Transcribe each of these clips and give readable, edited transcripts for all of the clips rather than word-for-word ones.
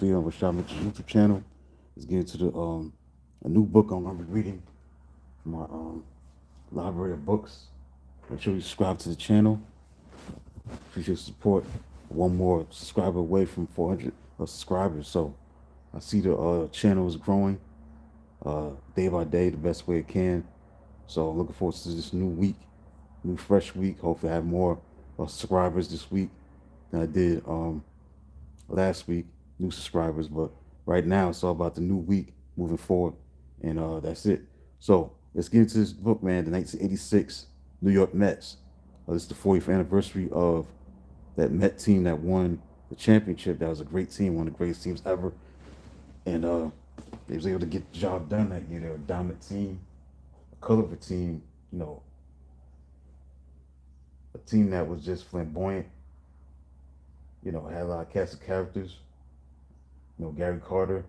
on Rashad Mitchell's YouTube channel. Let's get into the a new book I'm gonna be reading from my library of books. Make sure you subscribe to the channel. Appreciate your support. One more subscriber away from 400 subscribers. So I see the channel is growing day by day, the best way it can. So I'm looking forward to this new week, new fresh week. Hopefully I have more subscribers this week than I did last week, new subscribers. But right now, it's all about the new week moving forward, and that's it. So let's get into this book, man. The 1986 New York Mets. This is the 40th anniversary of that Met team that won the championship. That was a great team, one of the greatest teams ever, and they was able to get the job done that year. They were a dominant team, a colorful team. You know, a team that was just flamboyant. You know, had a lot of cast of characters. You know, Gary Carter,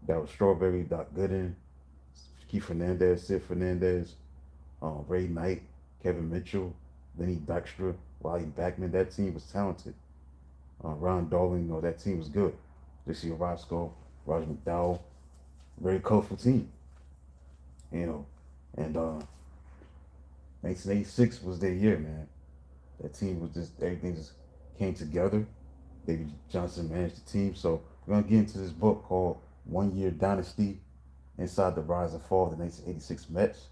that was Strawberry, Doc Gooden, Keith Fernandez, Sid Fernandez, Ray Knight, Kevin Mitchell, Lenny Dykstra, Wally Backman. That team was talented. Ron Darling, you know, that team was good. J.C. Orozco, Roger McDowell, very colorful team. You know, and 1986 was their year, man. That team was just, everything just came together. David Johnson managed the team. So we're going to get into this book called 1 Year Dynasty Inside the Rise and Fall of the 1986 Mets.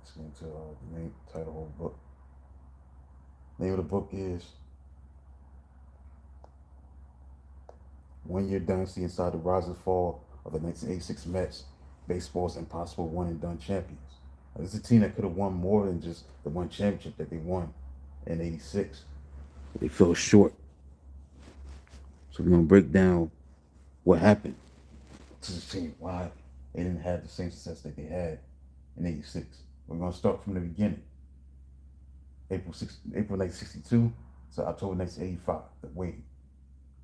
Let's get into the main title of the book. The name of the book is 1 Year Dynasty Inside the Rise and Fall of the 1986 Mets, baseball's impossible one and done champions. This is a team that could have won more than just the one championship that they won in '86. They fell short. So we're gonna break down what happened to the team, why they didn't have the same success that they had in '86. We're gonna start from the beginning. April 1962 to October 1985, the waiting.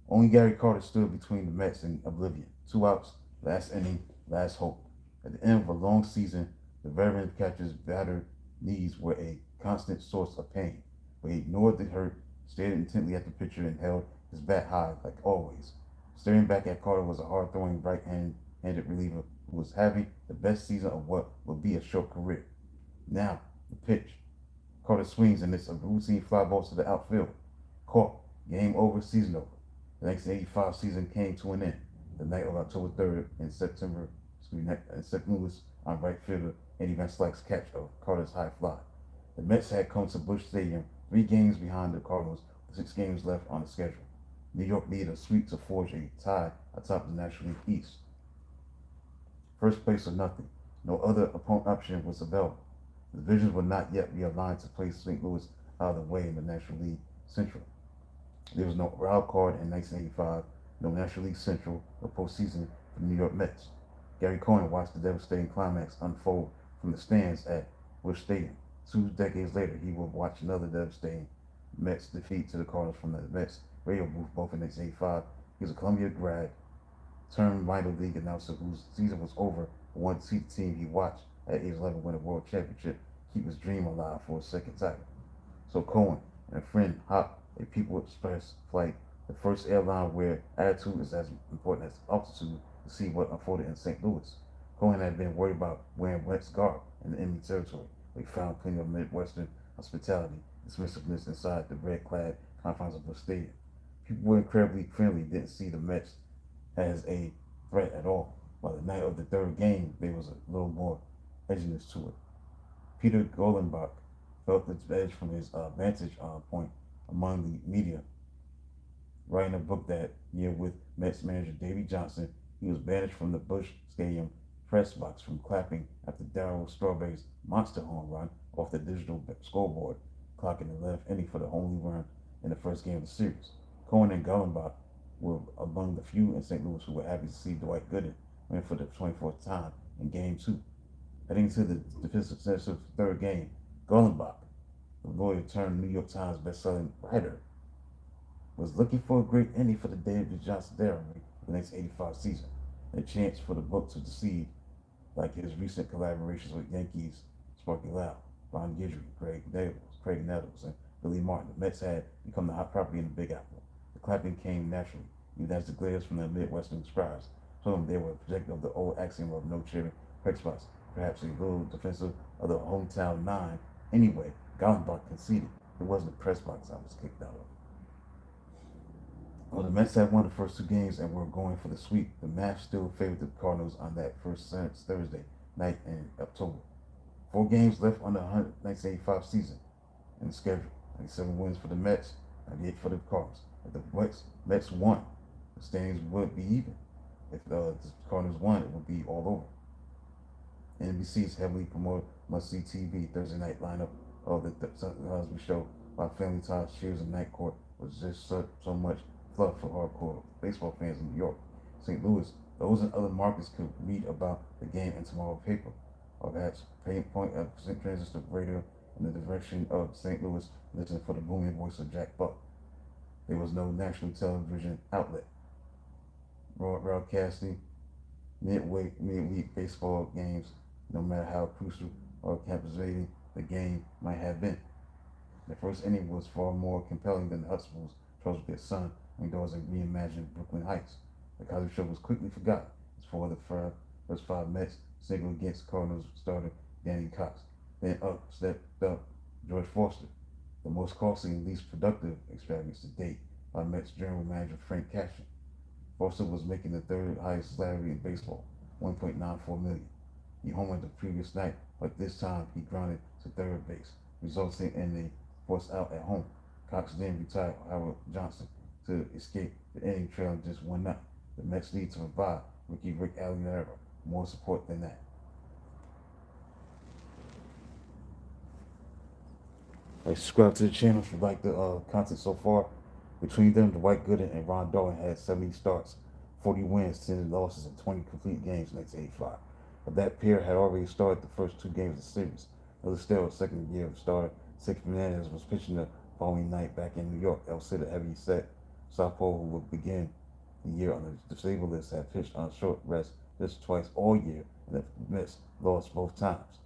Only Gary Carter stood between the Mets and oblivion. 2 outs, last inning, last hope. At the end of a long season, the veteran catcher's battered knees were a constant source of pain, but he ignored the hurt, stared intently at the pitcher, and held his bat high like always. Staring back at Carter was a hard-throwing right-handed reliever who was having the best season of what would be a short career. Now, the pitch. Carter swings and it's a routine fly ball to the outfield. Caught. Game over, season over. The 1985 season came to an end. The night of October 3rd in St. Louis on right fielder Eddie Van Slyke's catch of Carter's high fly. The Mets had come to Busch Stadium 3 games behind the Cardinals with 6 games left on the schedule. New York needed a sweep to forge a tie atop the National League East. First place or nothing. No other option was available. The divisions were not yet realigned to place St. Louis out of the way in the National League Central. There was no wild card in 1985, no National League Central or postseason for the New York Mets. Gary Cohen watched the devastating climax unfold from the stands at Busch Stadium. 2 decades later, he would watch another devastating Mets defeat to the Cardinals from the Mets radio booth, both in 1985. He was a Columbia grad, turned minor league announcer whose season was over, but wanted to see the team he watched at age 11 win a world championship, keep his dream alive for a second title. So Cohen and a friend hopped a People Express flight, the first airline where attitude is as important as altitude, to see what unfolded in St. Louis. Cohen had been worried about wearing Wentz garb in the enemy territory, but he found plenty of Midwestern hospitality and submissiveness inside the red-clad confines of the stadium. People were incredibly friendly, didn't see the Mets as a threat at all. By the night of the third game, there was a little more edginess to it. Peter Golenbach felt its edge from his vantage point among the media. Writing a book that year with Mets manager Davey Johnson, he was banished from the Busch Stadium press box from clapping after Darryl Strawberry's monster home run off the digital scoreboard, clocking the 11th inning for the only run in the first game of the series. Cohen and Golenbach were among the few in St. Louis who were happy to see Dwight Gooden win for the 24th time in Game 2. Heading to the successive third game, Golenbach, the lawyer turned New York Times best-selling writer, was looking for a great ending for the David Johnson era for the next 85 season, and a chance for the book to succeed like his recent collaborations with Yankees Sparky Lau, Ron Guidry, Craig Nettles, and Billy Martin. The Mets had become the hot property in the Big Apple. The clapping came naturally, even as the glares from the Midwestern scribes told them they were a project of the old axiom of no cheering press spots, perhaps a little defensive of the hometown nine. Anyway, Gallenbach conceded. It wasn't the press box I was kicked out of. Well, the Mets had won the first two games and were going for the sweep. The Mavs still favored the Cardinals on that first Thursday night in October. 4 games left on the 1985 season in the schedule. 97 wins for the Mets, 98 for the Cardinals. If the Mets won, the standings would be even. If the Cardinals won, it would be all over. NBC's heavily promoted must-see TV Thursday night lineup of the Cosby Show by Family Ties, Cheers, and Night Court was just so much fluff for hardcore baseball fans in New York. St. Louis, those and other markets could read about the game in tomorrow's paper, or perhaps point a transistor radio in the direction of St. Louis, listen for the booming voice of Jack Buck. There was no national television outlet broadcasting midweek baseball games, no matter how crucial or captivating the game might have been. The first inning was far more compelling than the Huxtables' troubles with their son when Dawson reimagined Brooklyn Heights. The Cosby Show was quickly forgotten as for the first five Mets singled against Cardinals starter Danny Cox. Then stepped up George Foster, the most costly and least productive extravagance to date by Mets general manager Frank Cashin. Foster was making the third highest salary in baseball, $1.94 million. He homered the previous night, but this time he grounded to third base, resulting in a forced out at home. Cox then retired Howard Johnson to escape the inning trailing just 1-0. The Mets need to provide Rick Aguilera more support than that. Subscribe to the channel if you like the content so far. Between them, Dwight Gooden and Ron Darwin had 70 starts, 40 wins, 10 losses, and 20 complete games in 1985. But that pair had already started the first 2 games of the series. Still, second year of starter, Six Fernandez was pitching the following night back in New York. El Cid, a heavy-set southpaw who would begin the year on the disabled list, had pitched on short rest just twice all year, and the Mets lost both times.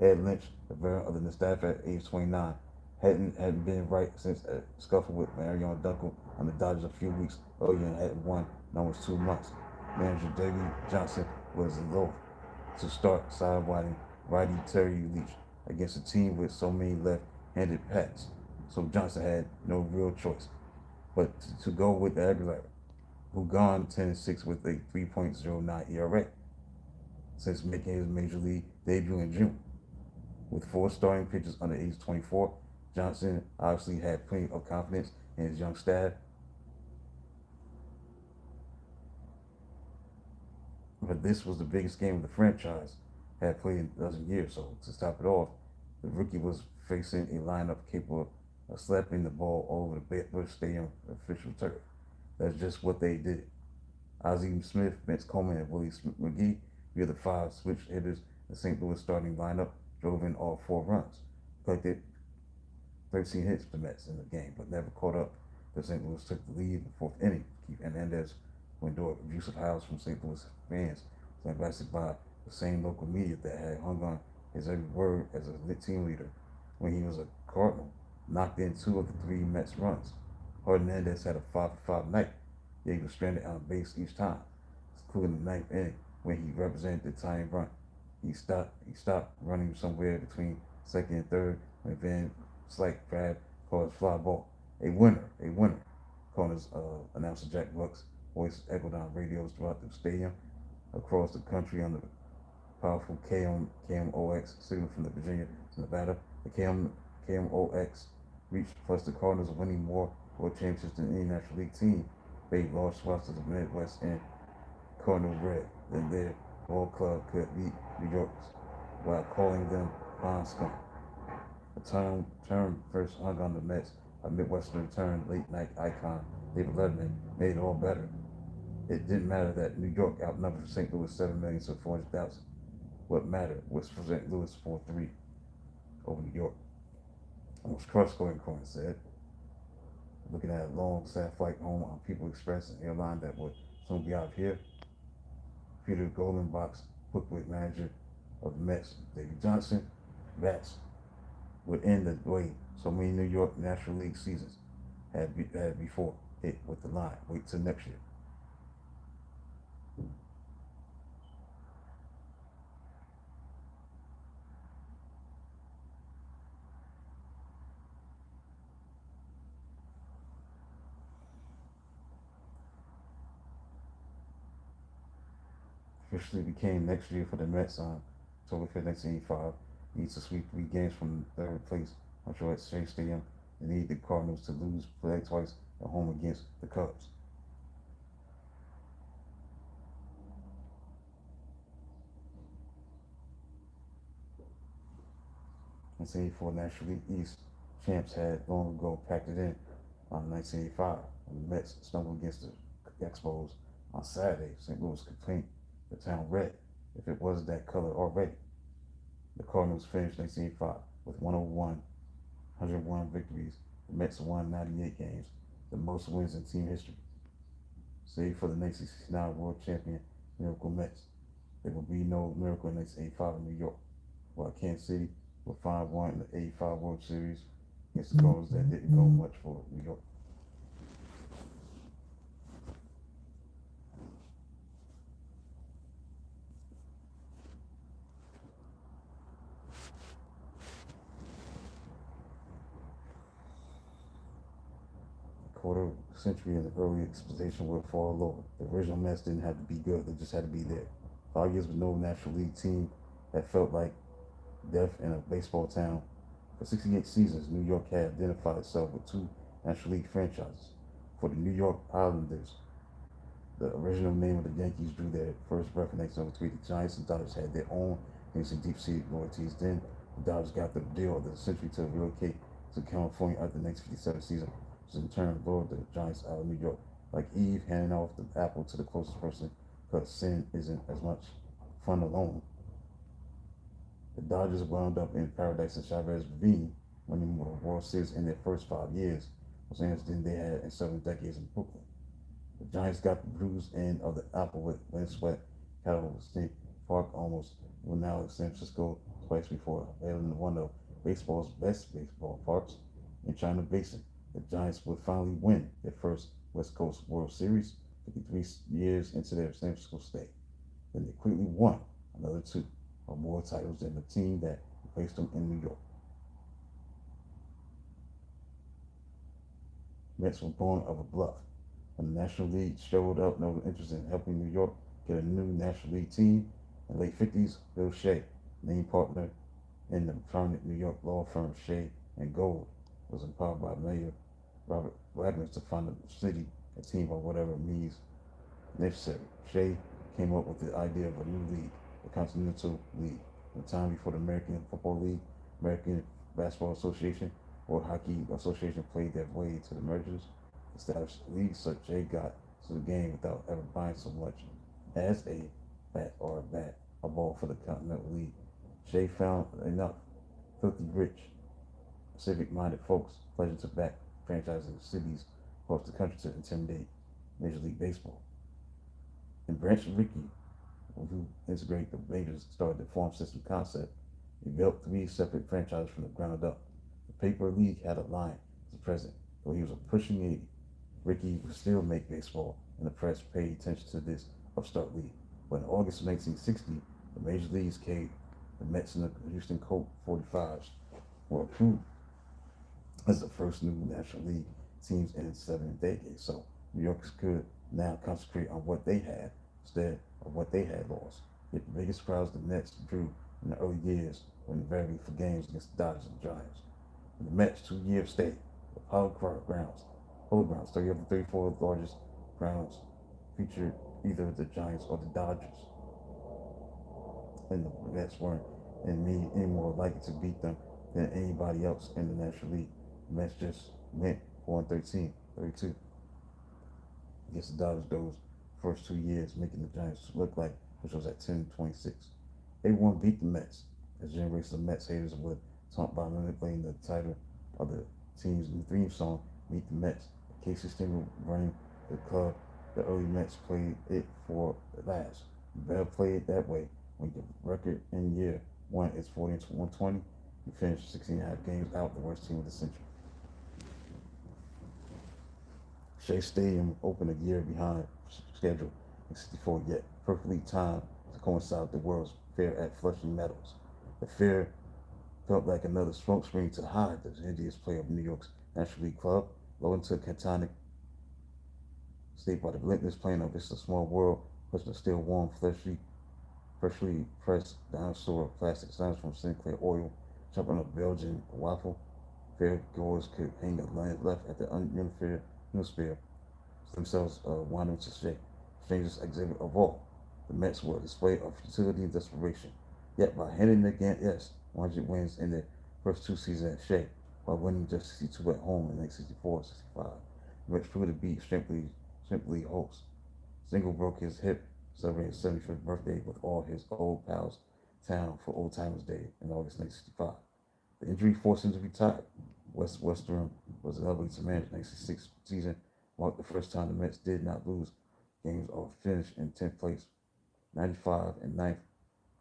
Ed Lynch, the veteran of the staff at age 29, hadn't been right since a scuffle with Marion Dunkel on the Dodgers a few weeks earlier and hadn't won in almost 2 months. Manager Davey Johnson was loath to start sidewinding righty Terry Leach against a team with so many left-handed bats, so Johnson had no real choice but to go with Aguilera, who gone 10-6 with a 3.09 ERA since making his major league debut in June. With 4 starting pitchers under age 24, Johnson obviously had plenty of confidence in his young staff. But this was the biggest game of the franchise had played in a dozen years, so to top it off, the rookie was facing a lineup capable of slapping the ball over the Busch Stadium official turf. That's just what they did. Ozzie Smith, Vince Coleman, and Willie McGee, via the 5 switch hitters, the St. Louis starting lineup drove in all 4 runs. Collected 13 hits for the Mets in the game, but never caught up. The St. Louis took the lead in the 4th inning. Keith Hernandez went door abusive howls from St. Louis fans, lambasted by the same local media that had hung on his every word as a team leader when he was a Cardinal, knocked in 2 of the 3 Mets runs. Hernandez had a 5-for-5 night, yet he was stranded on base each time, including the 9th inning when he represented the tying run. He stopped running somewhere between second and third when Van Slyke grab called fly ball. A winner, Cardinals announcer Jack Buck's voice echoed on radios throughout the stadium, across the country on the powerful KMOX signal from the Virginia to Nevada. The KMOX reached, plus the Cardinals winning more world championships than any National League team, made large swaths of the Midwest in Cardinal red than their ball club could beat New York's, while calling them pond scum. The term first hung on the Mets, a Midwestern turned late-night icon, David Letterman, made it all better. It didn't matter that New York outnumbered St. Louis 7 million to 400,000. What mattered was for St. Louis 4-3 over New York. Almost crushed, Cohen said, looking at a long, sad flight home on People Express, an airline that would soon be out of here. Peter Goldenbach's booklet manager of the Mets, Davey Johnson, bats would end the way so many New York National League seasons had before it with the line. Wait till next year. Officially became next year for the Mets on October 5th, 1985. Needs to sweep 3 games from third place Montreal at Shea Stadium and need the Cardinals to lose play twice at home against the Cubs. 1984 National League East champs had long ago packed it in on 1985 when the Mets stumbled against the Expos on Saturday. St. Louis complained the town red if it wasn't that color already. The Cardinals finished 1985 with 101 victories. The Mets won 98 games, the most wins in team history. Save for the 1969 World Champion Miracle Mets. There will be no Miracle in 1985 in New York, while Kansas City will 5-1 in the 85 World Series against the Cardinals that didn't go much for New York. Quarter century in the early expectation would fall lower. The original Mets didn't have to be good, they just had to be there. 5 years with no National League team that felt like death in a baseball town. For 68 seasons, New York had identified itself with 2 National League franchises. For the New York Islanders, the original name of the Yankees drew their first breath in 1903. The Giants and Dodgers had their own deep-seated loyalties. Then the Dodgers got the deal of the century to relocate to California after the 1957 season, which in turn lured the Giants out of New York. Like Eve handing off the apple to the closest person, because sin isn't as much fun alone. The Dodgers wound up in paradise in Chavez Ravine, winning more World Series in their first 5 years, Los Angeles than they had in 7 decades in Brooklyn. The Giants got the bruised end of the apple with windswept cattle State Park almost well now in San Francisco twice before, hailing one of baseball's best baseball parks in China Basin. The Giants would finally win their first West Coast World Series 53 years into their San Francisco stay. Then they quickly won another 2 or more titles than the team that replaced them in New York. Mets were born of a bluff. When the National League showed up no interest in helping New York get a new National League team, in the late 50s, Bill Shea, named partner in the prominent New York law firm Shea and Gold, was empowered by Mayor Robert Wagner to find the city a team or whatever means necessary. Shea came up with the idea of a new league, the Continental League. In the time before the American Football League, American Basketball Association, or Hockey Association played their way to the mergers, established leagues such Shea got to the game without ever buying so much as a bat or a bat, a ball for the Continental League. Shea found enough filthy rich, civic-minded folks pledging to back franchises in cities across the country to intimidate Major League Baseball. And Branch Rickey, who integrated the majors, started the farm system concept. He built 3 separate franchises from the ground up. The paper league had a line as president, though he was a pushing 80. Rickey would still make baseball, and the press paid attention to this upstart league. But in August of 1960, the major leagues caved. The Mets and the Houston Colt 45s were approved as the first new National League teams in 7 decades. So New Yorkers could now concentrate on what they had instead of what they had lost. Yet the biggest crowds the Mets drew in the early years were invariably for games against the Dodgers and Giants. In the Mets' 2-year stay, the Polo Grounds, 30 of the 34 largest grounds featured either the Giants or the Dodgers. And the Mets weren't any more likely to beat them than anybody else in the National League. The Mets just went 4-13, 32 against the Dodgers those first 2 years, making the Giants look like, which was at 10-26. Everyone beat the Mets, as generations of Mets haters would taunt by manipulating the title of the team's new theme song, Meet the Mets. Casey Stengel running the club, the early Mets played it for the last. You better play it that way when your record in year 1 is 40-120 He finished 16 and a half games out, the worst team of the century. Shea Stadium opened a year behind schedule in 64, yet perfectly timed to coincide with the World's Fair at Flushing Meadows. The fair felt like another smokescreen to hide the Indians player of New York's National League club, low into Cantonic State by the relentless playing of It's a Small World, pushing a still warm, freshly pressed dinosaur plastic signs from Sinclair Oil, chopping up Belgian waffle. Fair goers could hang a line left at the ununified newspaper, themselves wandering to shake. Strangest exhibit of all, the Mets were a display of futility and desperation. Yet by handing again, yes, 100 wins in their first two seasons at Shea, while winning just 62 at home in 1964 65, the Mets proved to be simply hosts. Single broke his hip, celebrating his 75th birthday with all his old pals town for Old Timers Day in August 1965. The injury forced him to retire. Western was an ugly to manage. 1966 season marked the first time the Mets did not lose games or finish in 10th place. 95 and 9th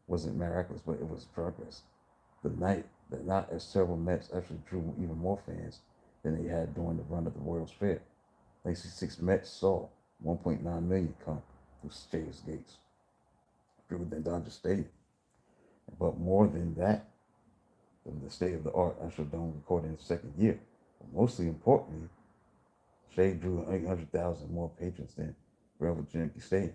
wasn't miraculous, but it was progress. The not as terrible Mets actually drew even more fans than they had during the run of the World's Fair. 1966 Mets saw 1.9 million come through Shay's gates, bigger than Dodger Stadium. But more than that, the state of the art Astrodome recorded in its second year. But mostly importantly, Shea drew 800,000 more patrons than Breville Yankee Stadium.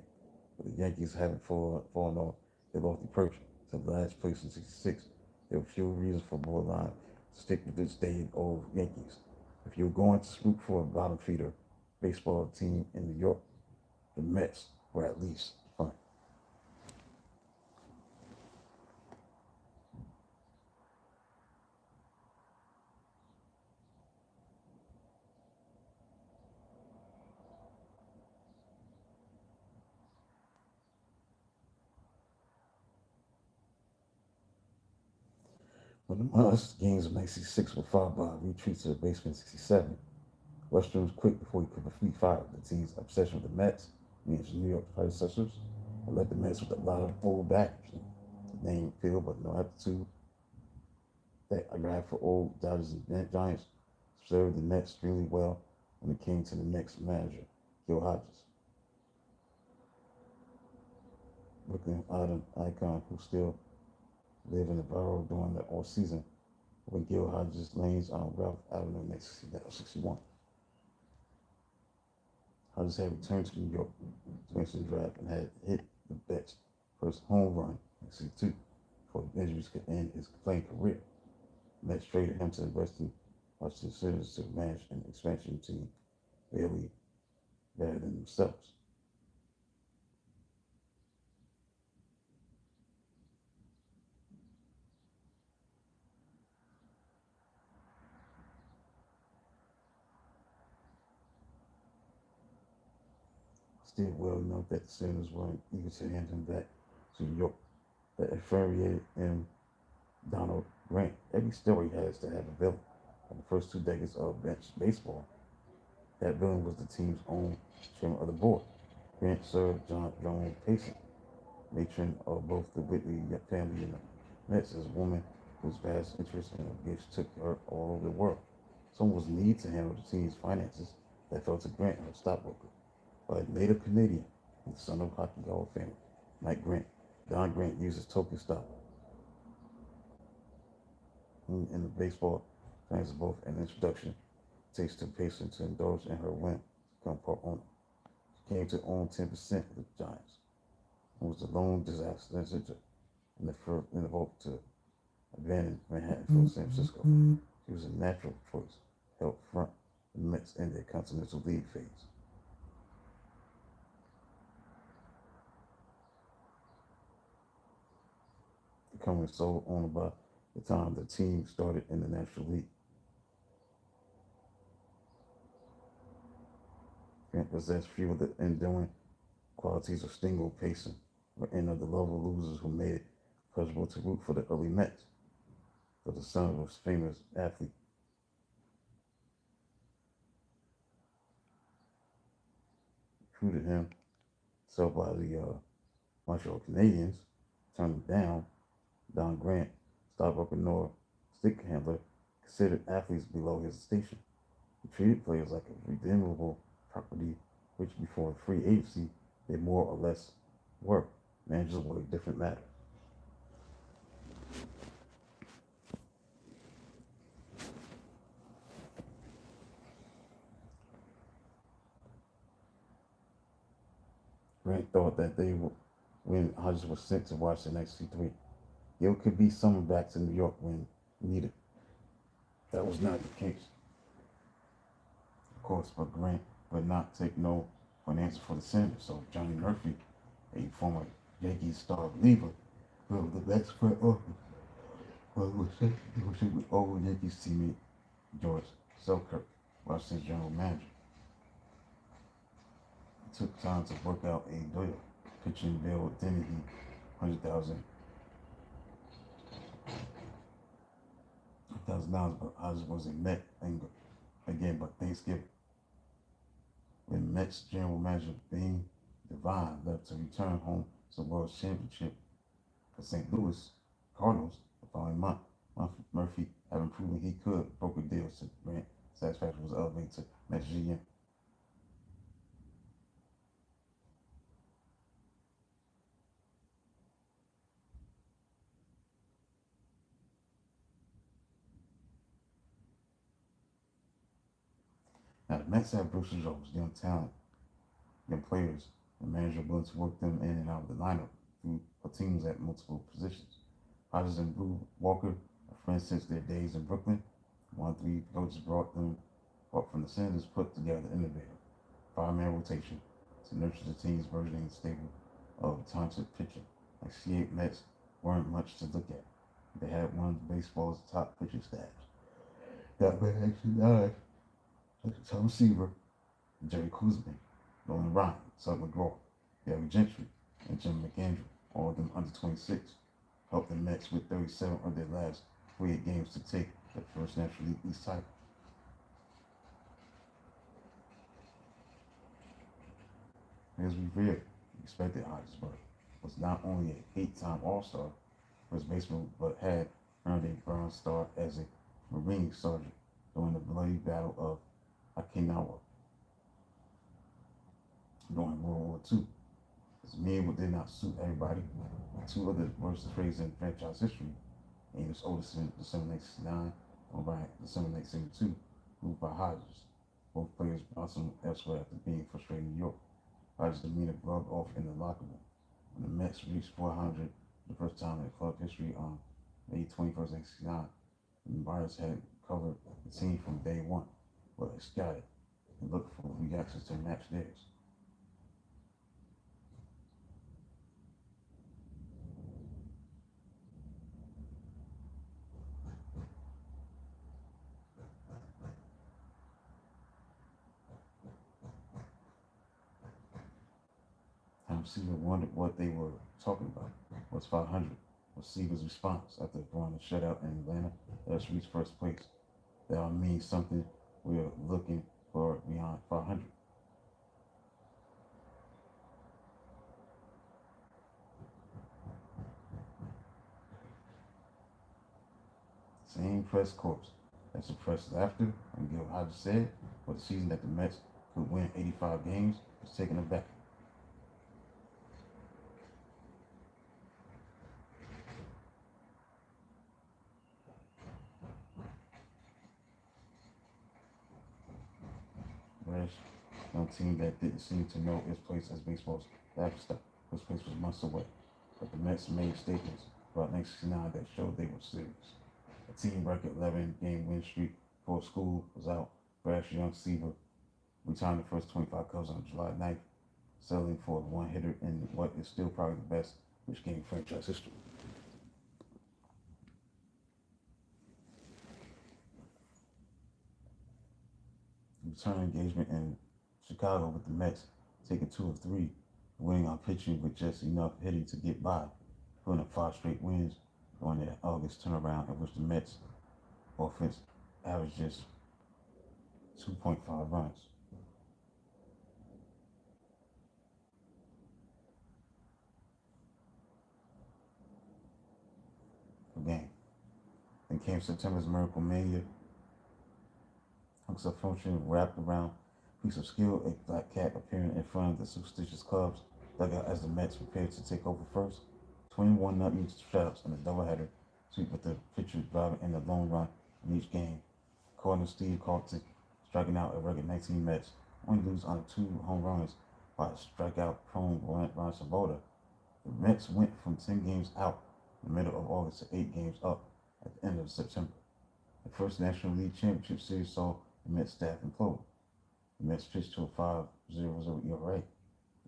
But the Yankees haven't fallen off their lofty perch to the last place in '66. There were few reasons for Borderline to stick with this day old Yankees. If you were going to root for a bottom feeder baseball team in New York, the Mets were at least fun. But the modest games of 1966 were followed by a retreat to the basement in 67. Western was quick before he could complete fire. The team's obsession with the Mets, means New York's predecessors, and left the Mets with a lot of old batters. The name field, but no aptitude. That I got for old Dodgers and Giants served the Nets extremely well when it came to the next manager, Gil Hodges. Brooklyn icon who still lived in the borough during the all season when Gil Hodges lanes on Ralph Avenue next 61. Hodges had returned to New York to the draft and had hit the Mets' first home run in 62 before injuries could end his playing career. The Mets traded him to the Washington Senators to manage an expansion team barely better than themselves. Still well enough that the Senators weren't eager to hand him back to New York. That infuriated him Donald Grant. Every story has to have a villain. In the first 2 decades of baseball, that villain was the team's own chairman of the board. Grant served Joan Payson, matron of both the Whitney family and the Mets, as a woman whose vast interests and gifts took her all over the world. Someone was needed to handle the team's finances that fell to Grant, her stockbroker. By a native Canadian and the son of Hockey Hall of Famer Mike Grant, Don Grant used his token stock in the baseball fans both an introduction takes to Payson to indulge in her whim to become part owner. She came to own 10% of the Giants and was the lone disaster in the vote to abandon Manhattan for San Francisco. She was a natural choice, helped front the Mets in their Continental League phase. Becoming sole owner by the time the team started in the National League. Grant possessed few of the enduring qualities of Stingo Payson or any of the level losers who made it pleasurable to root for the early Mets. For the son of a famous athlete, recruited him, sold by the Montreal Canadiens, turned him down. Don Grant, stockbroker Nor stick handler considered athletes below his station. He treated players like a redeemable property, which before free agency they more or less were. Managers were a different matter. Grant thought that they would, when Hodges was sent to Washington '93, Gill could be summoned back to New York when needed. That was not the case, of course, but Grant would not take no for an answer for the Senators. So Johnny Murphy, a former Yankees star reliever, who the next front office, was sent with old Yankees teammate George Selkirk, Washington's general manager. It took time to work out a deal. Pitching bill, then he 100,000 but Hodges was a Met again, but Thanksgiving. When Mets general manager Bing Devine left to return home to the World Championship for St. Louis Cardinals the following month, Murphy, having proven he could, broker deals to grant satisfaction, was elevated to Mets GM. Now the Mets have Bruce Jones, young talent, young players, and manager willing to work them in and out of the lineup through teams at multiple positions. Hodges and Blue Walker are friends since their days in Brooklyn. One of three coaches brought from the Senators, put together innovative five-man rotation to nurture the team's burgeoning stable of talented pitching. Like C8 Mets weren't much to look at. They had one of baseball's top pitching staffs. That man actually died. Tom Seaver, Jerry Kuzman, Nolan Ryan, Sub McGraw, Gary Gentry, and Jim McAndrew, all of them under 26, helped the Mets with 37 of their last 48 games to take their first National League East title. As we feared, expected Hodges, but was not only an 8-time All-Star first baseman, but had earned a Bronze Star as a Marine sergeant during the bloody Battle of Okinawa during World War II. His meal did not suit everybody. Two of the worst trades in franchise history, Amos Otis in December 1969 and by December 1972, moved by Hodges. Both players bouncing elsewhere after being frustrated in New York. Hodges' demeanor rubbed off in the locker room. When the Mets reached 400 for the first time in club history on May 21st, 1969, the Myers had covered the team from day one, but they scattered and looked for reactions to match theirs. Tom Seaver wondered what they were talking about. What's 500? Was Seaver's response after throwing a shutout in Atlanta? Let's reach first place. That'll mean something. We're looking for beyond 500. Same press corps that suppressed laughter when Gil Hodges said for the season that the Mets could win 85 games was taken aback. Rash, young team that didn't seem to know its place as baseball's laughing stock. This place was months away, but the Mets made statements about 1969 that showed they were serious. A team record 11-game win streak before school was out. Brash young Seaver retired the first 25 Cubs on July 9th, settling for a one-hitter in what is still probably the best pitch game franchise history. Return engagement in Chicago with the Mets, taking 2 of 3, winning on pitching with just enough hitting to get by, putting up 5 straight wins during their August turnaround, in which the Mets offense averaged just 2.5 runs per game. Then came September's Miracle Mania. Hooks of function wrapped around a piece of skill, a black cat appearing in front of the superstitious Cubs dugout as the Mets prepared to take over first. 21 nothing shutouts in a doubleheader sweep with the pitcher driving in the long run in each game. Cardinal Steve Carlton striking out a record 19 Mets, only lose on 2 home runs by strikeout prone Ron Swoboda. The Mets went from 10 games out in the middle of August to 8 games up at the end of September. The first National League Championship Series saw the Mets staff implode. The Mets pitched to a 5.00 ERA.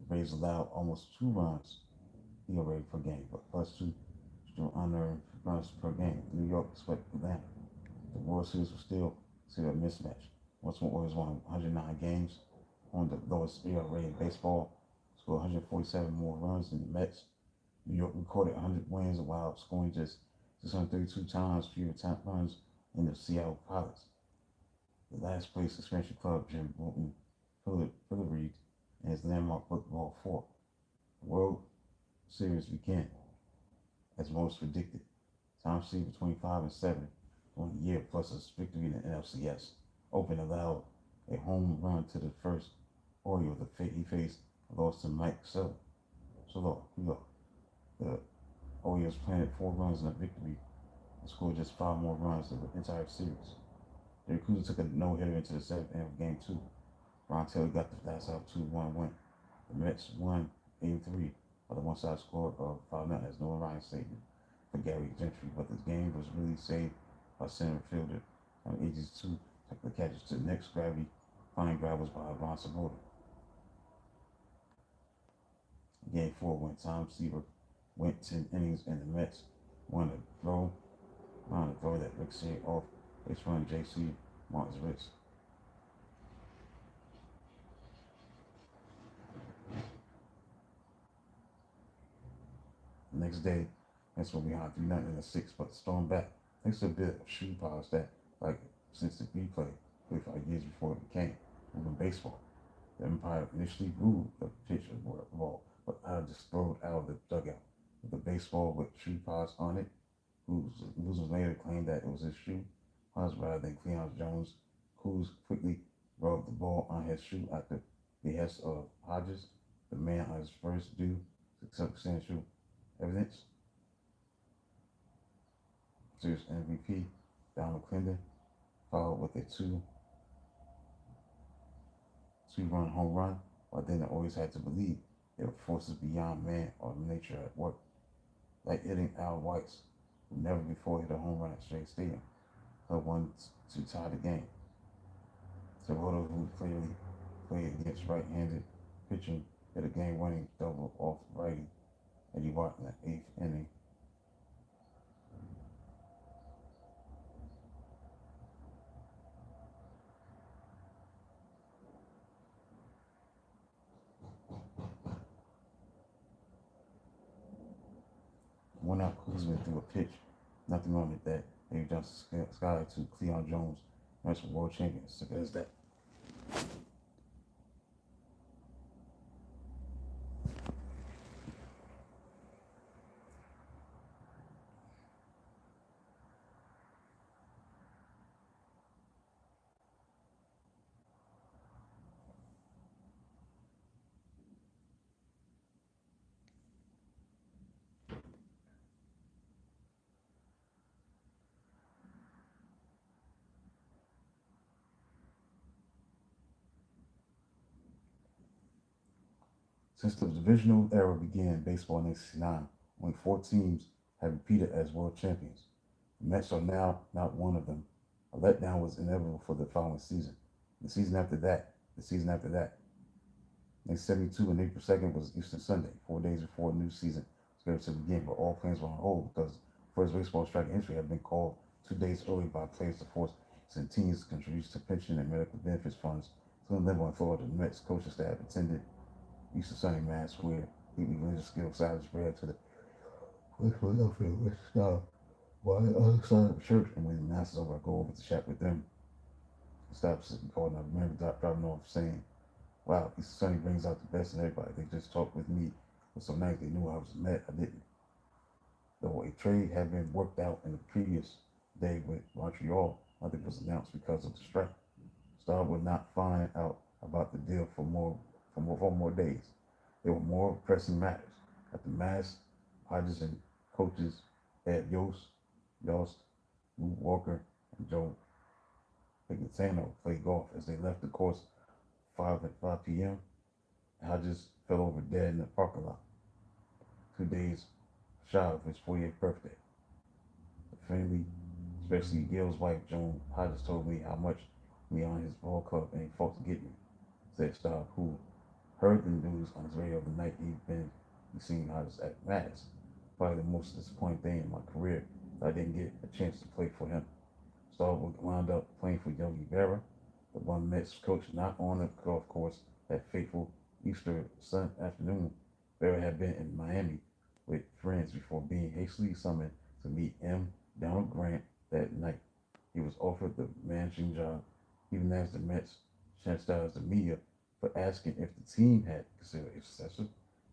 The Rays allowed almost 2 runs ERA per game, but plus 2 unearned runs per game. New York swept Atlanta. The World Series was still a mismatch. Baltimore Orioles won 109 games on the lowest ERA in baseball, scored 147 more runs than the Mets. New York recorded 100 wins while scoring just 632 times fewer runs than the Seattle Pilots. The last place expansion club Jim Bolton pilloried in his landmark football 4. The World Series began as most predicted. Tom Seaver 25-7 on the year plus a victory in the NLCS. Open allowed a home run to the first Oriole he faced, lost to Mike Sella. The Orioles planted 4 runs in a victory and scored just 5 more runs in the entire series. The Recruiter took a no-hitter into the 7th inning of Game 2. Ron Taylor got the last out 2-1 win. The Mets won 8-3 by the one-side score of 5-0 as Noah Ryan saved it for Gary Gentry, but the game was really saved by center fielder ages 2 took the catches to the next gravity flying grab was by Ron Swoboda. Game 4 when Tom Seaver went 10 innings and the Mets won a throw that ricocheted off base run J.C. Martin's wrist. The next day, Mets were behind 3-0 in the 6th, but stormed back thanks to a bit of shoe polish that, like since the replay, 45 years before it became moving baseball. The umpire initially ruled the pitch a ball, but just threw it out of the dugout with a baseball with shoe polish on it. Losers later claimed that it was his shoe polish rather than Cleon Jones, who quickly rubbed the ball on his shoe at the behest of Hodges, the man on his first due substantial evidence. Series MVP Donald Clinton followed with a two-run home run, but then it always had to believe there were forces beyond man or nature at work. Like hitting Al Weitz, who never before hit a home run at Shea Stadium, but won to tie the game. Swoboda, who clearly played against right-handed pitching, hit a game-winning double off righty Eddie Watt in the 8th inning. One out Kuzma threw a pitch, nothing on it that Dave Johnson sky to Cleon Jones, Mets world champions. So there's that. Since the divisional era began in baseball in 1969, only 4 teams have repeated as world champions. The Mets are now not one of them. A letdown was inevitable for the following season. The season after that. 1972 and April 2nd was Easter Sunday, 4 days before a new season was scheduled to begin, but all plans were on hold because first baseball strike entry had been called 2 days early by players to force teams to contribute to pension and medical benefits funds. So in limbo in Florida, the Mets coaching staff attended Easter Sunday Mass Square, eating religious skill salvage bread to the Philadelphia West Star while the other side of the church, and when the mass is over, I go over to chat with them. Stop sitting calling. I remember driving off saying, wow, Easter Sunday brings out the best in everybody. They just talked with me. It was so nice. They knew I was mad. I didn't. Though a trade had been worked out in the previous day with Montreal, I think, was announced because of the strike. Star would not find out about the deal for 4 more days. There were more pressing matters. At the mass, Hodges and coaches Ed Yost, Lou Walker, and Joe Pigantano played golf as they left the course 5 p.m. Hodges fell over dead in the parking lot 2 days shy of his 48th birthday. The family, especially Gil's wife, Joan Hodges, told me how much me on his ball club and he fought to get me, said Staub, who heard the news on his radio the night he seen Hodges at Mass. Probably the most disappointing thing in my career that I didn't get a chance to play for him. Staub wound up playing for Yogi Berra, the one Mets coach not on the golf course that fateful Easter Sun afternoon. Berra had been in Miami with friends before being hastily summoned to meet M. Donald Grant that night. He was offered the managing job, even as the Mets chastised the media for asking if the team had considered a successor.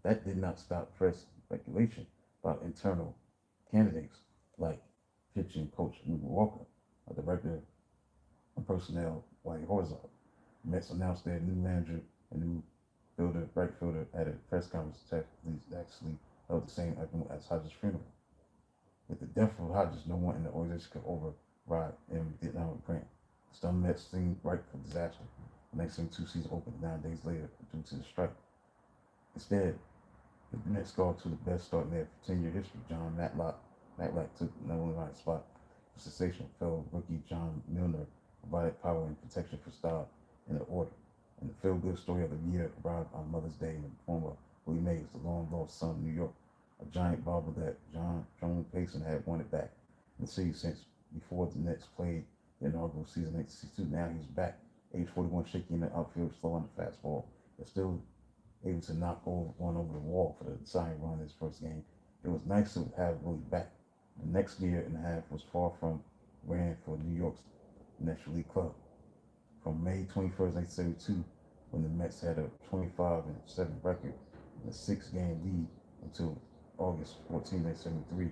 That did not stop press speculation about internal candidates like pitching coach Lou Walker, a director of personnel White Horzog. The Mets announced their new manager and new right fielder at a press conference that actually held the same afternoon as Hodges' funeral. With the death of Hodges, no one in the organization could override M. Donald Grant. The Stun Mets seemed ripe for disaster. The next 72 season opened 9 days later due to the strike. Instead, the Mets got to the best start in their 10-year history. John Matlack took the number one spot for sensational fellow rookie John Milner provided power and protection for Staub in the order. And the feel-good story of the year arrived on Mother's Day in the form of Willie Mays, the long-lost son of New York, a giant bauble that Joan Payson had wanted back in the city since before the Nets played the inaugural season in 1962. Now he's back, age 41, shaking the outfield, slow on the fastball, but still able to knock one over the wall for the deciding run in his first game. It was nice to have Willie back. The next year and a half was far from ran for New York's National League club. From May 21st, 1972, when the Mets had a 25-7 record and a 6-game lead until August 14, 1973,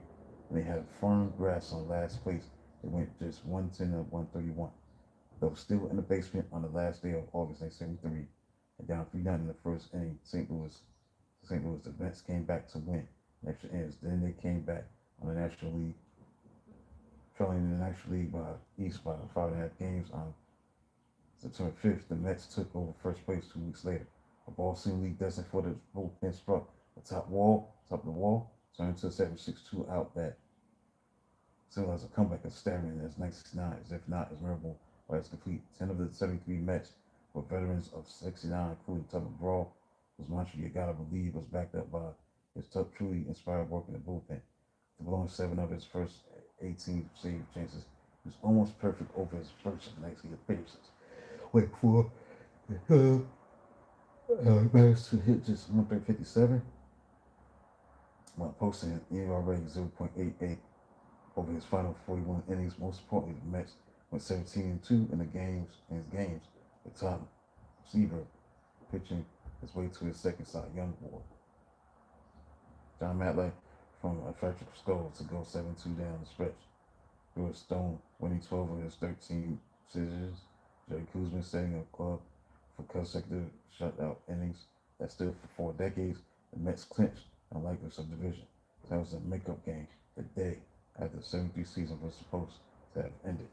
and they had a firm grasp on last place. They went just 110 and 131. Though still in the basement on the last day of August 1973, and down 3-0 in the first inning, St. Louis, the Mets came back to win in extra innings. Then they came back on the National League, trailing in the National League East by 5.5 games on September 5th. The Mets took over first place 2 weeks later. A ball soon league destined for the bullpen struck top of the wall, turned to a 7-6-2 out that still has a comeback as staggering as 1969, as if not as memorable or as complete. 10 of the 73 Mets were veterans of 69, including Tubman McGraw, whose mantra you gotta believe was backed up by his tough, truly inspired work in the bullpen. To blow 7 of his first 18 save chances, he was almost perfect over his first 19 appearances. Wait for managed to hit just 157 while posting an ERA 0.88 over his final 41 innings. Most importantly, the Mets went 17-2 in his games, with Tom Seaver pitching his way to his second Cy Young Award. John Matlack from a fractured skull to go 7-2 down the stretch. George Stone winning 12 of his 13 decisions. Jerry Kuzman setting a club for consecutive shutout innings that stood for 4 decades. The Mets clinched and likely subdivision. That was a makeup game the day after the 73 season was supposed to have ended.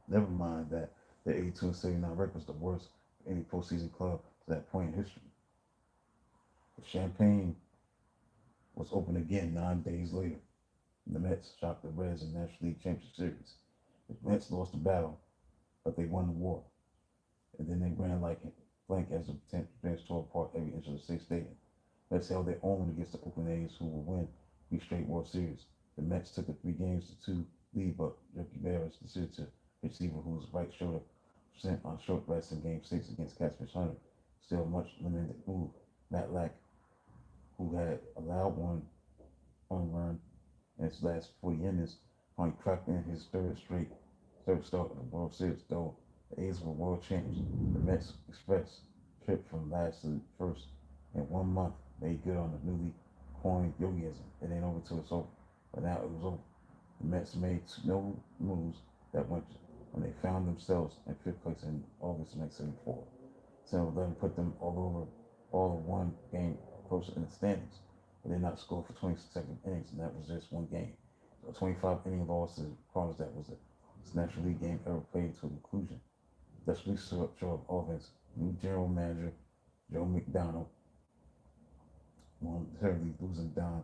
Never mind that the 82-79 record was the worst of any postseason club to that point in history. The champagne was opened again 9 days later. The Mets shocked the Reds in the National League Championship Series. The Mets lost the battle, but they won the war. And then they ran like blank as the fans tore apart every inch of the state stadium. Mets held their own against the Oakland A's, who would win 3 straight World Series. The Mets took a 3-2 lead, but Yogi Berra decided to receiver whose right shoulder sent on short rest in Game 6 against Catfish Hunter. Still a much limited move. Matlack, who had allowed one run in his last 40 innings, finally cracked in his third start of the World Series. Though the A's were world champions, the Mets expressed trip from last to first in 1 month made good on the newly coined yogiism. It ain't over till it's over. But now it was over. The Mets made no moves that winter when they found themselves in fifth place in August of 1974. 7-11 put them all of one game closer in the standings. They did not score for 20 consecutive innings, and that was just one game. A 25 inning loss to the Cardinals that was the National League game ever played to conclusion. Desperately short of offense, new general manager Joe McDonald momentarily losing Don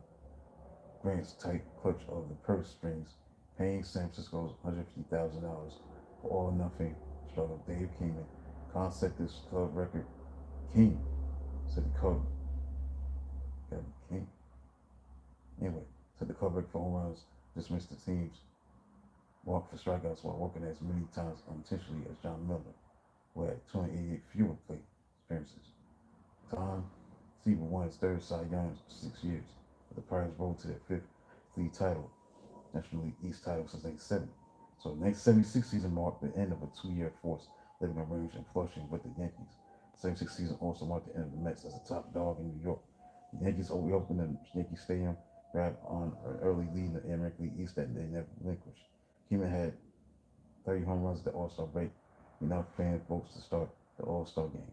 Grant's tight clutch of the purse strings, paying San Francisco's $150,000 for all or nothing struggle. Dave Kingman, concept this club record. King said the club. King. Anyway, said the club record for home runs dismissed the team's walk for strikeouts while working as many times unintentionally as John Miller, who had 288 fewer plate appearances. Tom Seaver won his third Cy Young in 6 years, but the Pirates rolled to their fifth league title, National League East title since 1970. So the next 76 season marked the end of a 2-year force living on range and flushing with the Yankees. The 76 season also marked the end of the Mets as a top dog in New York. The Yankees reopened the Yankee Stadium, grabbed on an early lead in the American League East that they never relinquished. Keenan had 30 home runs at the All-Star break, enough fan folks to start the All-Star game.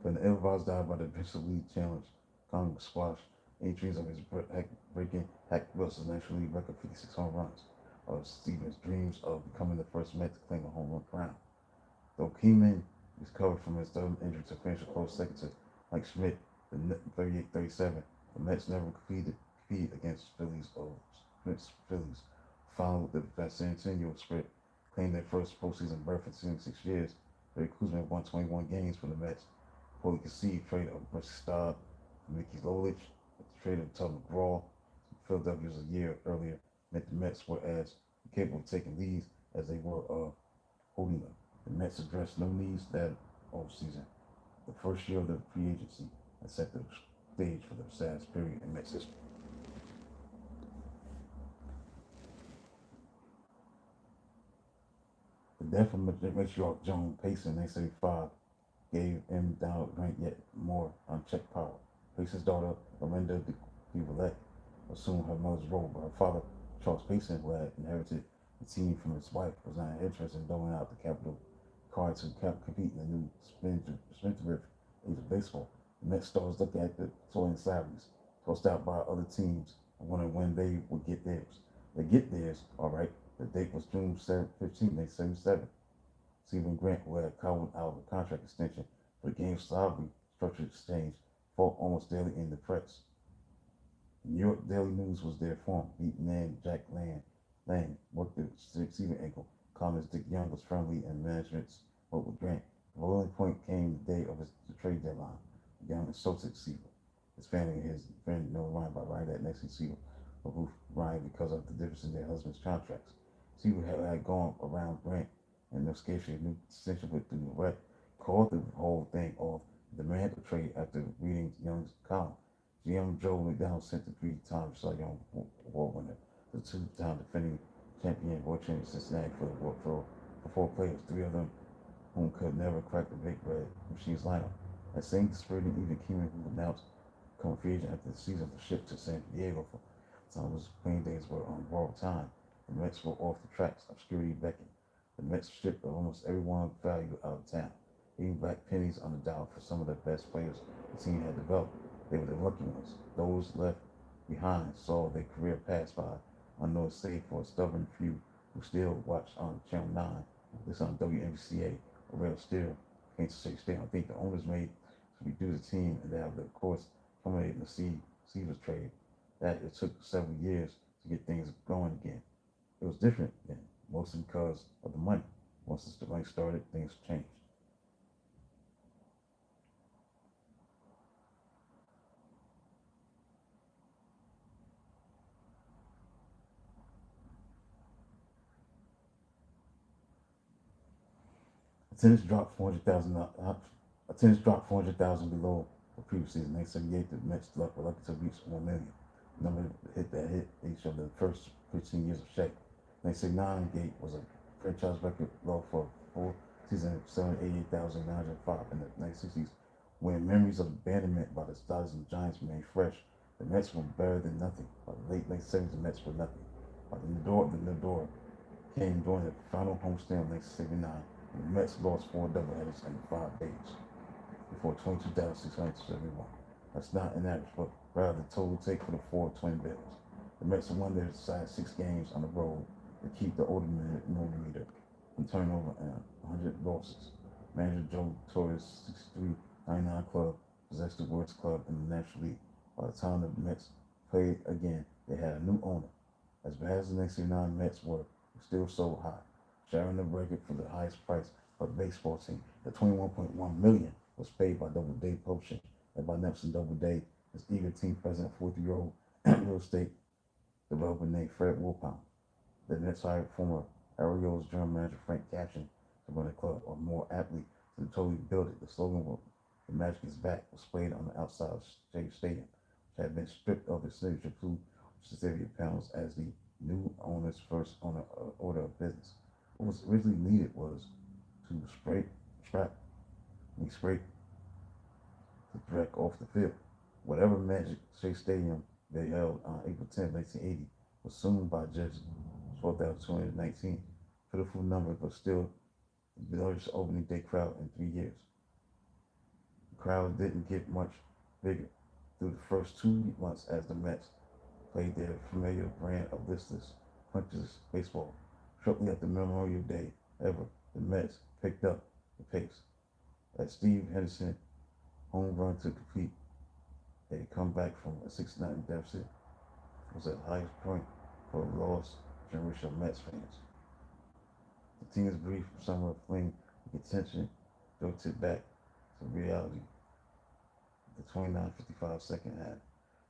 When the Elvas died by the Bishop League Challenge, Congress squashed any dreams of his breaking Hack Wilson's National League record 56 home runs, of Stevens' dreams of becoming the first Met to claim a home run crown. Though Keenan recovered from his third injury to finish a close second to Mike Schmidt, the 38-37, the Mets never compete against Phillies. Followed the Centennial script, claimed their first postseason berth in 76 years. Barry Kuzman won 21 games for the Mets. Before he conceived trade of Bruce Staub, Mickey Lolich, the trade of Tubman McGraw, Philadelphia a year earlier, meant the Mets were as capable of taking leads as they were of holding them. The Mets addressed no needs that offseason. The first year of the free agency and set the stage for the saddest period in Mets history. The death of matriarch Joan Payson in 1975 gave M. Donald Grant yet more unchecked power. Payson's daughter, Lorinda de Villette, assumed her mother's role, but her father, Charles Payson, who had inherited the team from his wife, was not interested in doling out the capital card to compete in the new spendthrift age of baseball. The Mets stars looked at the soaring salaries tossed out by other teams and wondered when they would get theirs. They get theirs, all right. The date was June 15, 1977. Stephen Grant, who had cowed out of a contract extension for the game's solidly structured exchange, fought almost daily in the press. The New York Daily News was their form. Beat man Jack Lang worked the Stephen ankle. Columnist Dick Young was friendly and management's vote with Grant. The boiling point came the day of the trade deadline. Young insulted Seaver, his family, and his friend Noah Ryan by writing that next to Seaver or Ruth Ryan because of the difference in their husbands' contracts. Seaver had gone around Grant and no scarcely a new distinction with the Red called the whole thing off, demanded the trade after reading Young's column. GM Joe McDonald sent the 3-time Cy Young Award winner, the 2-time defending champion World Champion Cincinnati for 4 players, 3 of them whom could never crack the Big Red Machine's lineup. That same dispiriting even Keenan, who announced become a free agent after the season, was shipped to San Diego for some of his playing days were on borrowed time. The Mets were off the tracks, obscurity beckoned. The Mets stripped almost everyone of value out of town, leaving back pennies on the dollar for some of the best players the team had developed. They were the lucky ones. Those left behind saw their career pass by, unnoticed save for a stubborn few who still watched on Channel 9, this on WNBCA, or Rail Still, Kansas City State. I think the owners made to redo the team and that, of course, culminated in the Seaver's trade. That it took several years to get things going again. It was different then, mostly because of the money. Once the money started, things changed. Attendance dropped 400,000. Attendance dropped 400,000 below the previous season. 1978, the Mets were lucky to reach 1 million. The number hit each of the first 15 years of Shea. 1979 gate was a franchise record low for full season 788,905 in the 1960s. When memories of abandonment by the Dodgers and Giants remain fresh, the Mets were better than nothing. By the late 1970s, the Mets were nothing. By the Nador came during the final homestand of 1979, and the Mets lost four doubleheaders in 5 days before 22,671. That's not an average, but rather the total take for the four twin bills. The Mets won their side 6 games on the road to keep the odometer from turnover and 100 losses. Manager Joe Torre's 63-99 club possessed the worst club in the National League. By the time the Mets played again, they had a new owner. As bad as the 1969 Mets were still so high, sharing the record for the highest price of the baseball team. The $21.1 million was paid by Doubleday Publishing, led by Nelson Doubleday, his eager team president, 40-year-old real estate developer named Fred Wilpon. The Mets hired former Orioles general manager Frank Cashin to run the club, or more aptly, to totally build it. The slogan was "The Magic is Back" was played on the outside of Shea Stadium, which had been stripped of its signature blue certificate panels as the new owner's first order of business. What was originally needed was to scrape the wreck off the field. Whatever Magic Shea Stadium they held on April 10, 1980 was soon by just 12,219. Pitiful number, but still the largest opening day crowd in 3 years. The crowd didn't get much bigger through the first 2 months as the Mets played their familiar brand of listless, punchless baseball. Shortly after Memorial Day, however, the Mets picked up the pace. As Steve Henderson home run to complete a comeback from a 6-9 deficit was the highest point for a lost generation of Mets fans. The team's brief summer fling of contention drifted back to reality. The 29-55 second half,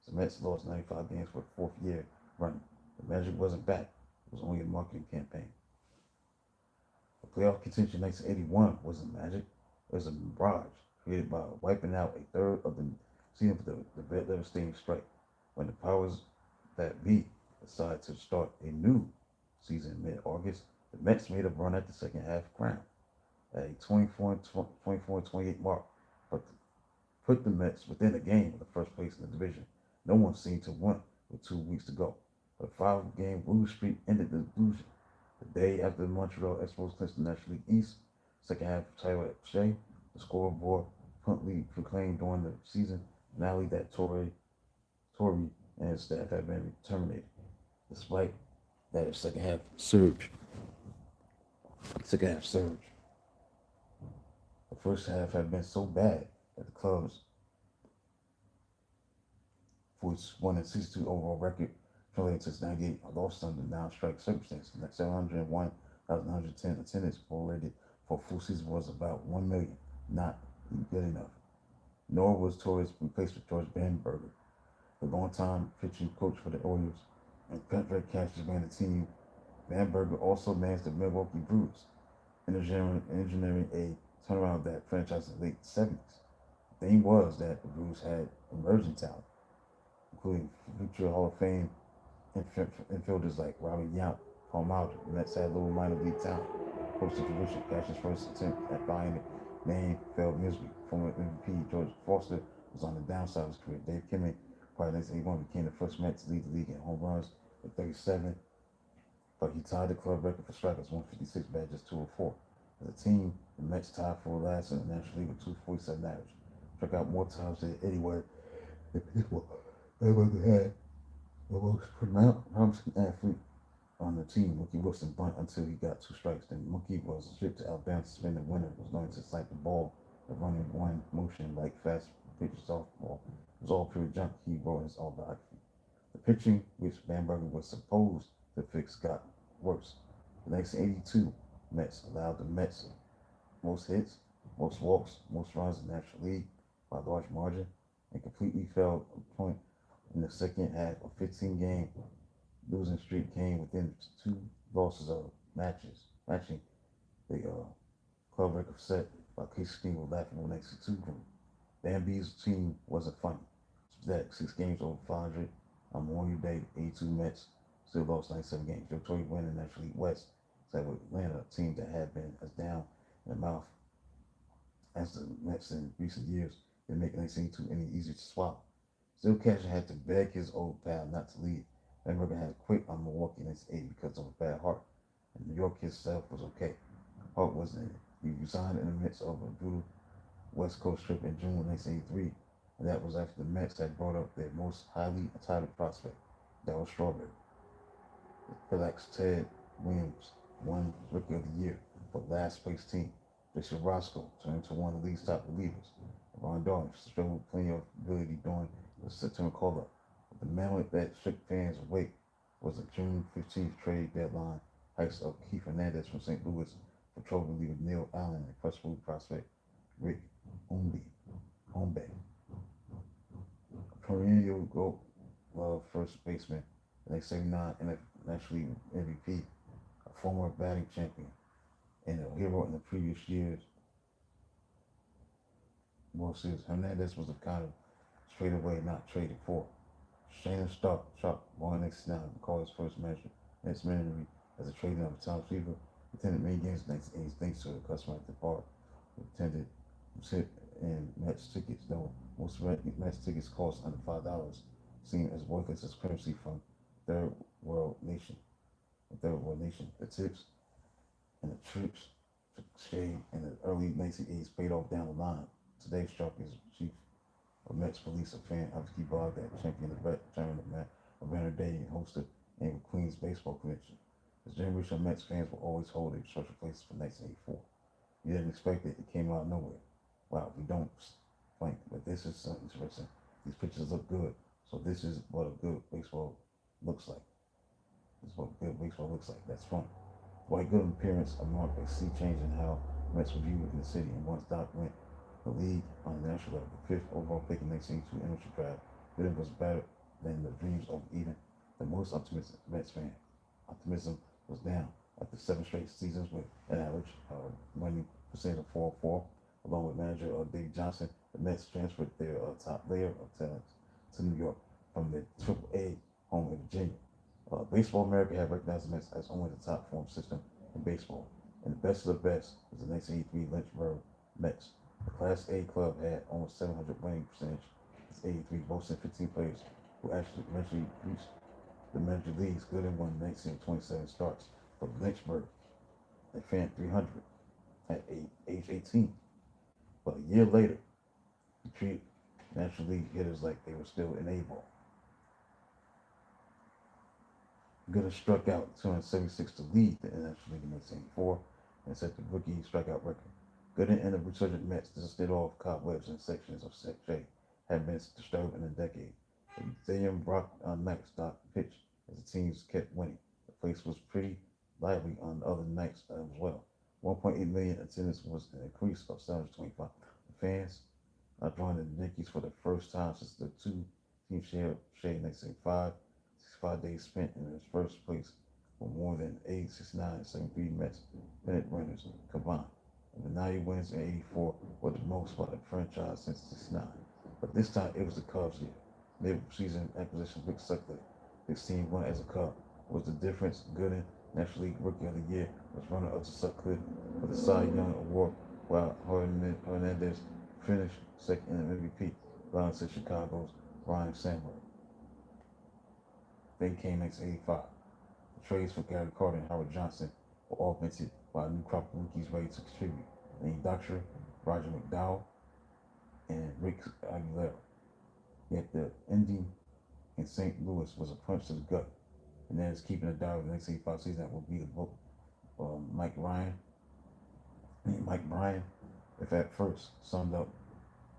the Mets lost 95 games for the fourth year running. The Magic wasn't back; it was only a marketing campaign. The playoff contention in 1981 wasn't magic; it was a mirage created by wiping out a third of the season for the devastating strike. When the powers that be decided to start a new season in mid-August, the Mets made a run at the second half crown at a 24-28 mark, but put the Mets within a game of the first place in the division. No one seemed to want with 2 weeks to go. But a 5-game losing streak ended the illusion. The day after the Montreal Expos clinched the National League East, second half title at Shea, the scoreboard promptly proclaimed during the season finale that Torre and his staff had been terminated, despite that second half surge. The first half had been so bad that the club's 41-62 overall record translated to 98 lost under non-strike circumstances. 701,110 attendance prorated for a full season was about 1 million, not good enough. Nor was Torres replacement George Bamberger, the longtime pitching coach for the Orioles, and contract cash ran the team. Bamberger also managed the Milwaukee Brewers, engineering a turnaround of that franchise in the late 70s. The thing was that the Brewers had emerging talent, including future Hall of Fame infielders like Robert Yount, Paul Mauser. The Mets had little minor league talent. Close to fruition, Cash's first attempt at buying the name failed miserably. Former MVP George Foster was on the downside of his career. Dave Kimming, prior to 1981, became the first Met to lead the league in home runs with 37, but he tied the club record for strikeouts, 156, batted just 204. As a team, the Mets tied for last in the National League with 247 average. Struck out more times than anyone in baseball. They had the most promising athlete on the team. Mookie Wilson bunt until he got 2 strikes. Then Mookie was shipped to Alabama to spin the winner. Was learning to sight the ball, the running one motion like fast pitch softball. It was all pure junk, he wrote in his autobiography. The pitching, which Bamberger was supposed to fix, got worse. The 1982 Mets allowed the Mets most hits, most walks, most runs in the National League by a large margin, and completely fell a point in the second half. A 15-game losing streak came within 2 losses of matching the club record set by Casey Steve with laughable next to 2 group. Bambi's team wasn't funny. That 6 games over 500 on Memorial Day, 82 Mets still lost 97 games. Joe Torre won the National League West So with Atlanta, a team that had been as down in the mouth as the Mets in recent years, didn't make anything too any easier to swallow. Still, Casher had to beg his old pal not to leave. Remember, had quit on Milwaukee in '8 because of a bad heart. In New York, his self was okay. Hart wasn't in it. He resigned in the midst of a brutal West Coast trip in June 1983, and that was after the Mets had brought up their most highly entitled prospect, Darryl Strawberry. Relax Ted Williams won Rookie of the Year for last place team. Bishop Roscoe turned into one of the league's top relievers. Ron Darling showed plenty of ability during the September call-up. But the moment that shook fans awake was the June 15th trade deadline heist of Keith Hernandez from St. Louis for trouble reliever Neil Allen and questionable prospect Rick Homby, Hombe, a perennial gold glove first baseman, the next 79 National League MVP, a former batting champion, and a hero in the previous year's World Series. Hernandez was the kind of traded away, not traded for. Shannon Sharp, born next to now, recalled his first match memory as a trading of a Tom Seaver, attended many games thanks to the customer at the bar who attended and Mets tickets, though most Mets tickets cost under $5, seen as worthless as currency from third world nation. The tips and the trips to shade in the early 1980s paid off down the line. Today, Sharp is chief of Mets police, a fan of Ski Blog that championed the tournament of Banner Day and hosted and Queens baseball convention. This generation of Mets fans will always hold a special place for 1984. You didn't expect it, it came out of nowhere. Wow, we don't blank, but this is something interesting. These pictures look good, so this is what a good baseball looks like. This is what good baseball looks like. That's fun. White good appearance marked a sea change in how Mets were viewed in the city, and once Doc went the league on the national level, the fifth overall pick in 1982 amateur draft, Gooden was better than the dreams of even the most optimistic Mets fan. Optimism was down after 7 straight seasons with an average winning percentage of 4-4. Along with manager Dave Johnson, the Mets transferred their top layer of talent to New York from the AAA home in Virginia. Baseball America had recognized the Mets as only the top form system in baseball, and the best of the best was the 1983 Lynchburg Mets. The Class A club had almost 700 winning percentage. It's 83, boasting 15 players who actually eventually reached the major leagues. Gooden won 1927 starts for Lynchburg and fan 300 at age 18. But a year later, he treated National League hitters like they were still in A ball. Gooden struck out 276 to lead the National League in 1984 and set the rookie strikeout record. Gooden and the resurgent Mets dusted off cobwebs and sections of shade had been disturbed in a decade. The stadium Brock Knight stopped pitch as the teams kept winning. The place was pretty lively on other nights as well. 1.8 million attendance was an increase of 725 fans. Joined the Yankees for the first time since the two teams shared in 1985. 65 days spent in his first place for more than 869 and 73 Mets pennant winners combined. And the 90 wins in 84 were the most for the franchise since 69. But this time it was the Cubs year. Mid-season acquisition Rick Suckler, his team won as a Cub. Was the difference. Gooden, National League Rookie of the Year, was runner-up to Sutcliffe for the Cy Young Award, while Hernandez finished second in MVP, belonging to Chicago's Ryan Sandberg. Then came 1985. The trades for Gary Carter and Howard Johnson were augmented by a new crop of rookies ready to contribute, named Dr. Roger McDowell and Rick Aguilera. Yet the ending in St. Louis was a punch to the gut, and that is keeping a diary of the 1985 season that will be the book. Mike Bryan, if at first summed up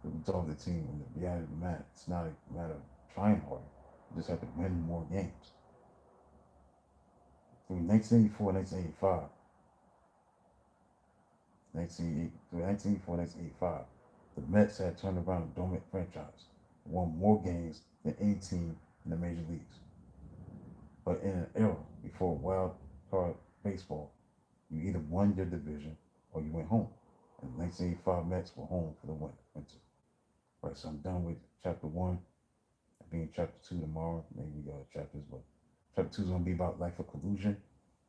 the result of the team and the reality of the matter, it's not a matter of trying harder. You just have to win more games. Through 1984 1985, 1985, the Mets had turned around a dormant franchise, won more games than any team in the major leagues. But in an era before wild card baseball, you either won your division or you went home. And the 1985 Mets were home for the winter. Right, so I'm done with chapter 1. I'll be in chapter 2 tomorrow, maybe chapters, but chapter 2 is going to be about life of collusion.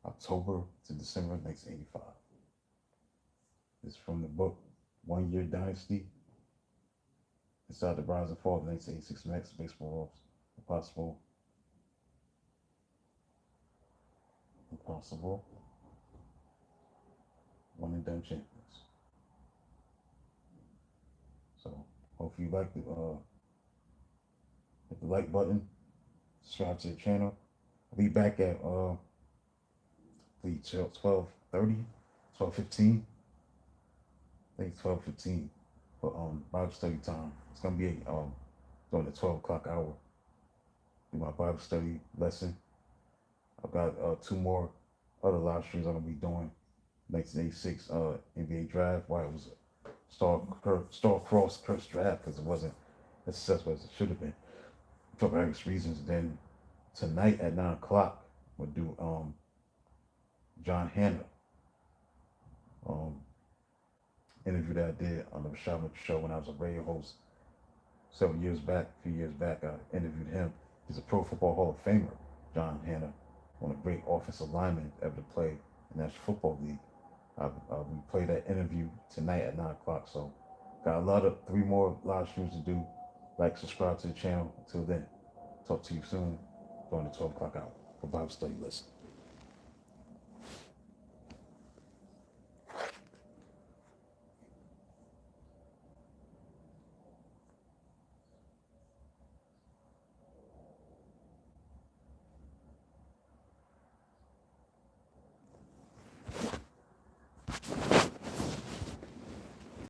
October to December 1985. It's from the book 1 Year Dynasty. Inside the Rise and Fall of the 1986 Mets Baseball Impossible. One and done champions. So hopefully you like hit the like button, subscribe to the channel. I'll be back at 12:30, 12:15. I think 12:15 for Bible study time. It's gonna be during the 12 o'clock hour. Do my Bible study lesson. I've got 2 more other live streams I'm gonna be doing. 1986 NBA draft, why it was a star-crossed cursed draft because it wasn't as successful as it should have been for various reasons. Then tonight at 9 o'clock we'll do John Hanna interview that I did on the Rashad Mitchell show when I was a radio host a few years back. I interviewed him. He's a Pro Football Hall of Famer, John Hanna, one of the great offensive linemen ever to play in the National Football League. We play that interview tonight at 9 o'clock. So got 3 more live streams to do. Like, subscribe to the channel. Until then, talk to you soon during the 12 o'clock hour for Bible study lesson.